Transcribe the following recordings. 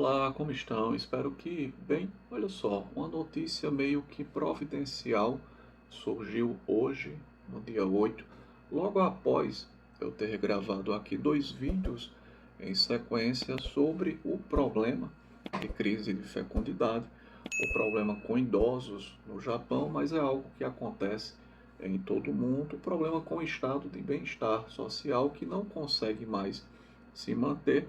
Olá, como estão? Espero que bem. Olha só, uma notícia meio que providencial surgiu hoje, no dia 8, logo após eu ter gravado aqui dois vídeos em sequência sobre o problema de crise de fecundidade, o problema com idosos no Japão, mas é algo que acontece em todo o mundo, o problema com o estado de bem-estar social que não consegue mais se manter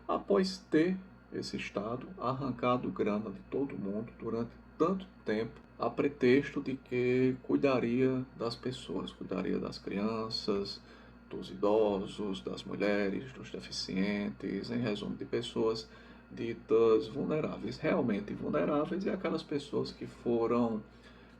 após ter esse Estado arrancado grana de todo mundo durante tanto tempo, a pretexto de que cuidaria das pessoas, cuidaria das crianças, dos idosos, das mulheres, dos deficientes, em resumo, de pessoas ditas vulneráveis, realmente vulneráveis, e aquelas pessoas que foram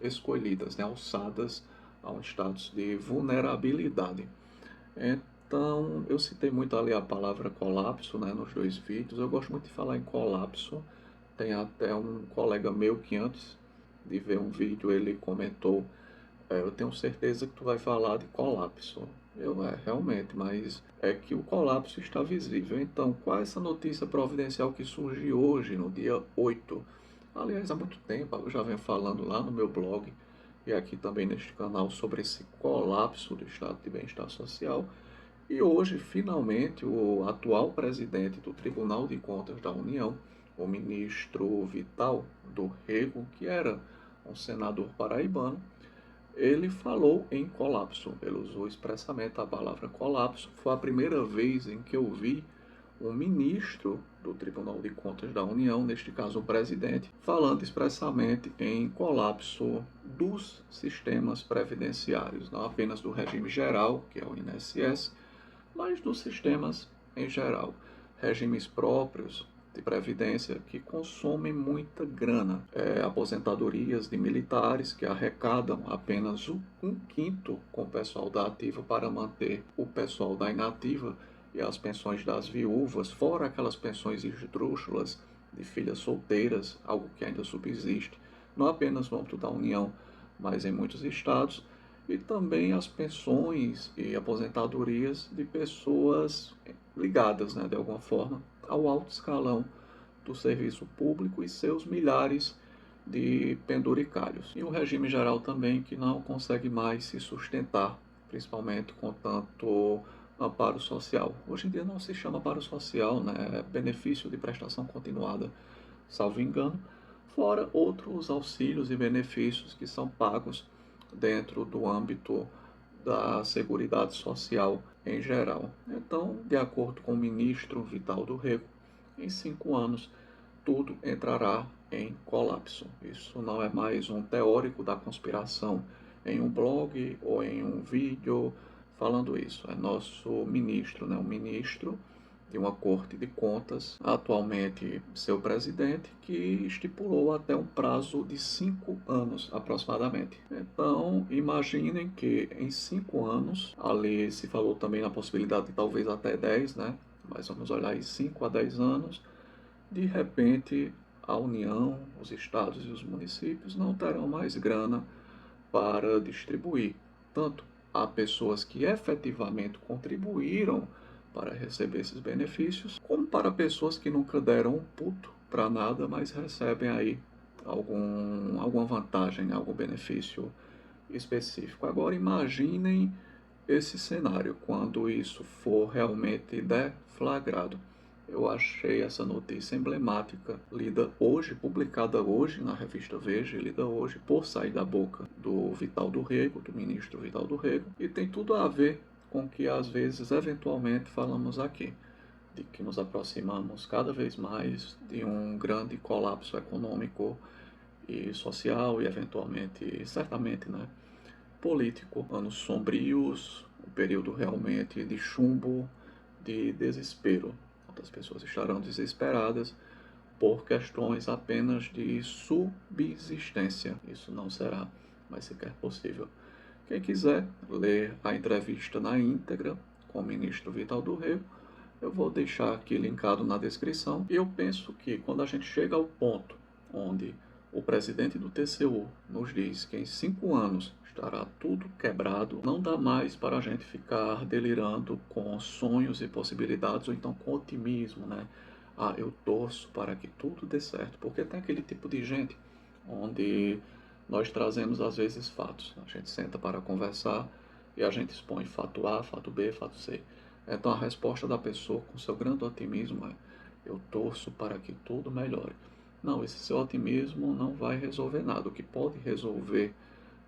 escolhidas, né, alçadas a um status de vulnerabilidade. Então, eu citei muito ali a palavra colapso, né, nos dois vídeos. Eu gosto muito de falar em colapso. Tem até um colega meu que antes de ver um vídeo ele comentou: eu tenho certeza que tu vai falar de colapso. Realmente, mas é que o colapso está visível. Então, qual é essa notícia providencial que surge hoje, no dia 8? Aliás, há muito tempo eu já venho falando lá no meu blog e aqui também neste canal sobre esse colapso do estado de bem-estar social. E hoje, finalmente, o atual presidente do Tribunal de Contas da União, o ministro Vital do Rego, que era um senador paraibano, ele falou em colapso. Ele usou expressamente a palavra colapso. Foi a primeira vez em que eu vi um ministro do Tribunal de Contas da União, neste caso o presidente, falando expressamente em colapso dos sistemas previdenciários, não apenas do regime geral, que é o INSS, mas dos sistemas em geral. Regimes próprios de previdência que consomem muita grana. Aposentadorias de militares que arrecadam apenas um quinto com o pessoal da ativa para manter o pessoal da inativa, e as pensões das viúvas, fora aquelas pensões esdrúxulas de filhas solteiras, algo que ainda subsiste, não apenas no âmbito da União, mas em muitos estados, e também as pensões e aposentadorias de pessoas ligadas, né, de alguma forma, ao alto escalão do serviço público e seus milhares de penduricalhos. E o regime geral também, que não consegue mais se sustentar, principalmente com tanto amparo social. Hoje em dia não se chama amparo social, né, é benefício de prestação continuada, salvo engano, fora outros auxílios e benefícios que são pagos dentro do âmbito da Seguridade Social em geral. Então, de acordo com o ministro Vital do Rego, em 5 anos tudo entrará em colapso. Isso não é mais um teórico da conspiração em um blog ou em um vídeo falando isso. É nosso ministro, né? Um ministro de uma Corte de Contas, atualmente seu presidente, que estipulou até um prazo de 5 anos aproximadamente. Então, imaginem que em 5 anos, ali se falou também na possibilidade de talvez até 10, né? Mas vamos olhar aí 5 a 10 anos, de repente a União, os estados e os municípios não terão mais grana para distribuir, tanto a pessoas que efetivamente contribuíram para receber esses benefícios, como para pessoas que nunca deram um puto para nada, mas recebem aí alguma vantagem, algum benefício específico. Agora imaginem esse cenário quando isso for realmente deflagrado. Eu achei essa notícia emblemática, lida hoje, publicada hoje na revista Veja, lida hoje por sair da boca do Vital do Rego, do ministro Vital do Rego, e tem tudo a ver com o que às vezes, eventualmente, falamos aqui, de que nos aproximamos cada vez mais de um grande colapso econômico e social e, eventualmente, certamente, né, político. Anos sombrios, um período realmente de chumbo, de desespero. As pessoas estarão desesperadas por questões apenas de subsistência. Isso não será mais sequer possível. Quem quiser ler a entrevista na íntegra com o ministro Vital do Rego, eu vou deixar aqui linkado na descrição. E eu penso que quando a gente chega ao ponto onde o presidente do TCU nos diz que em 5 anos estará tudo quebrado, não dá mais para a gente ficar delirando com sonhos e possibilidades, ou então com otimismo, né? Ah, eu torço para que tudo dê certo, porque tem aquele tipo de gente onde nós trazemos às vezes fatos. A gente senta para conversar e a gente expõe fato A, fato B, fato C. Então a resposta da pessoa com seu grande otimismo é: eu torço para que tudo melhore. Não, esse seu otimismo não vai resolver nada. O que pode resolver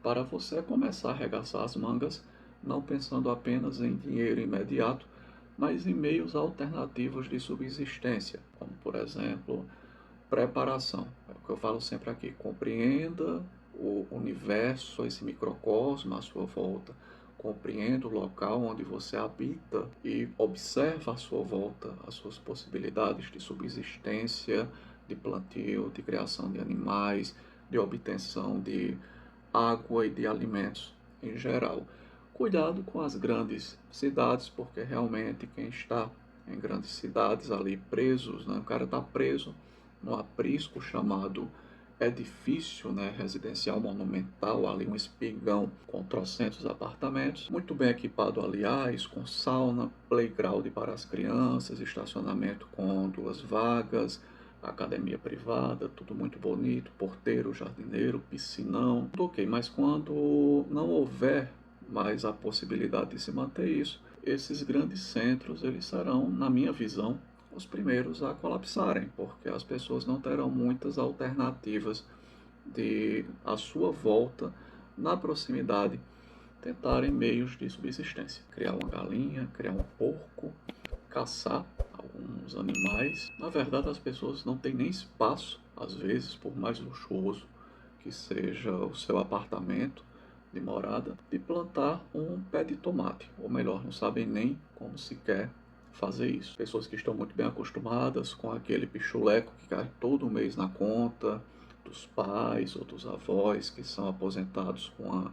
para você é começar a arregaçar as mangas, não pensando apenas em dinheiro imediato, mas em meios alternativos de subsistência, como por exemplo, preparação. É o que eu falo sempre aqui: compreenda o universo, esse microcosmo à sua volta. Compreenda o local onde você habita e observa à sua volta as suas possibilidades de subsistência, de plantio, de criação de animais, de obtenção de água e de alimentos em geral. Cuidado com as grandes cidades, porque realmente quem está em grandes cidades ali presos, né, o cara está preso no aprisco chamado edifício, né, residencial monumental, ali um espigão com trocentos apartamentos, muito bem equipado, aliás, com sauna, playground para as crianças, estacionamento com 2 vagas, academia privada, tudo muito bonito, porteiro, jardineiro, piscinão, tudo ok, mas quando não houver mais a possibilidade de se manter isso, esses grandes centros, eles serão, na minha visão, os primeiros a colapsarem, porque as pessoas não terão muitas alternativas de, à sua volta, na proximidade, tentarem meios de subsistência. Criar uma galinha, criar um porco, caçar alguns animais. Na verdade, as pessoas não têm nem espaço, às vezes, por mais luxuoso que seja o seu apartamento de morada, de plantar um pé de tomate, ou melhor, não sabem nem como sequer fazer isso. Pessoas que estão muito bem acostumadas com aquele pichuleco que cai todo mês na conta dos pais ou dos avós que são aposentados com a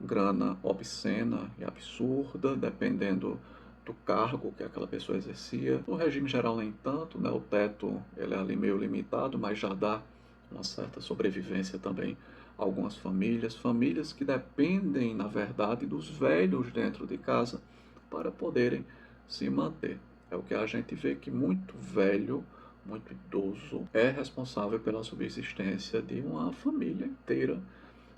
grana obscena e absurda, dependendo do cargo que aquela pessoa exercia. No regime geral, nem tanto, né? O teto ele é ali meio limitado, mas já dá uma certa sobrevivência também a algumas famílias, famílias que dependem, na verdade, dos velhos dentro de casa para poderem se manter. É o que a gente vê que muito velho, muito idoso, é responsável pela subsistência de uma família inteira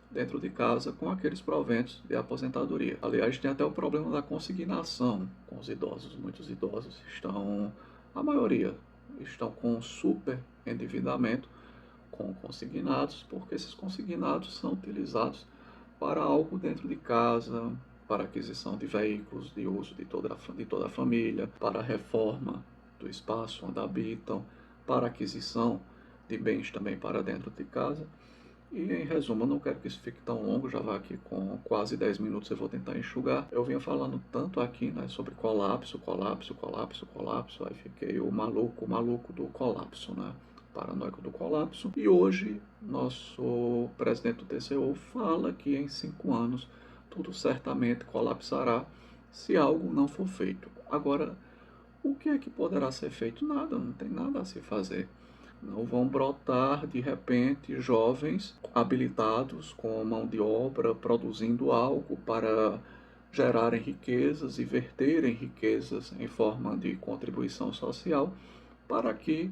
dentro de casa com aqueles proventos de aposentadoria. Aliás, tem até o problema da consignação com os idosos. Muitos idosos estão, a maioria, estão com super endividamento com consignados, porque esses consignados são utilizados para algo dentro de casa, para aquisição de veículos de uso de toda a família, para a reforma do espaço onde habitam, para aquisição de bens também para dentro de casa. E em resumo, eu não quero que isso fique tão longo, já vai aqui com quase 10 minutos, eu vou tentar enxugar. Eu vinha falando tanto aqui, né, sobre colapso, colapso, colapso, colapso, aí fiquei o maluco do colapso, né, paranoico do colapso. E hoje, nosso presidente do TCU fala que em 5 anos tudo certamente colapsará se algo não for feito. Agora, o que é que poderá ser feito? Nada, não tem nada a se fazer. Não vão brotar de repente jovens habilitados com mão de obra, produzindo algo para gerarem riquezas e verterem riquezas em forma de contribuição social, para que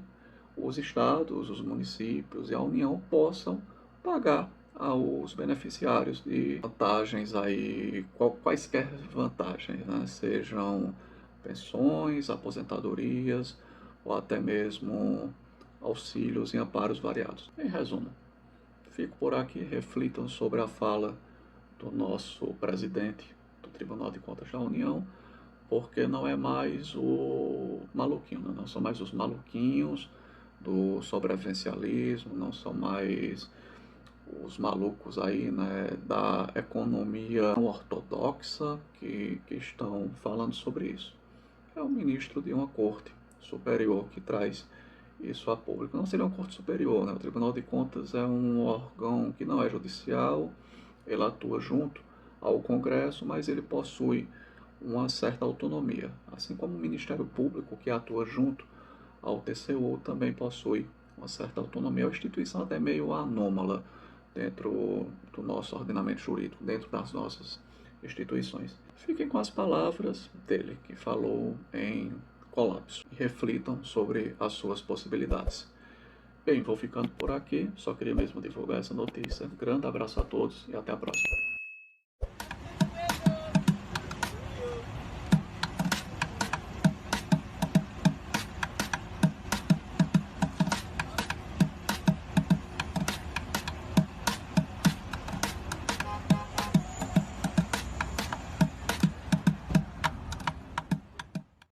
os estados, os municípios e a União possam pagar aos beneficiários de vantagens aí, quaisquer vantagens, né? Sejam pensões, aposentadorias ou até mesmo auxílios e amparos variados. Em resumo, fico por aqui, reflitam sobre a fala do nosso presidente do Tribunal de Contas da União, porque não é mais o maluquinho, né? Não são mais os maluquinhos do sobrevivencialismo, não são mais os malucos aí, né, da economia não ortodoxa que estão falando sobre isso. É o ministro de uma corte superior que traz isso a público. Não seria uma corte superior, né? O Tribunal de Contas é um órgão que não é judicial, ele atua junto ao Congresso, mas ele possui uma certa autonomia. Assim como o Ministério Público, que atua junto ao TCU, também possui uma certa autonomia. É uma instituição até meio anômala dentro do nosso ordenamento jurídico, dentro das nossas instituições. Fiquem com as palavras dele, que falou em colapso e reflitam sobre as suas possibilidades. Bem, vou ficando por aqui, só queria mesmo divulgar essa notícia. Grande abraço a todos e até a próxima.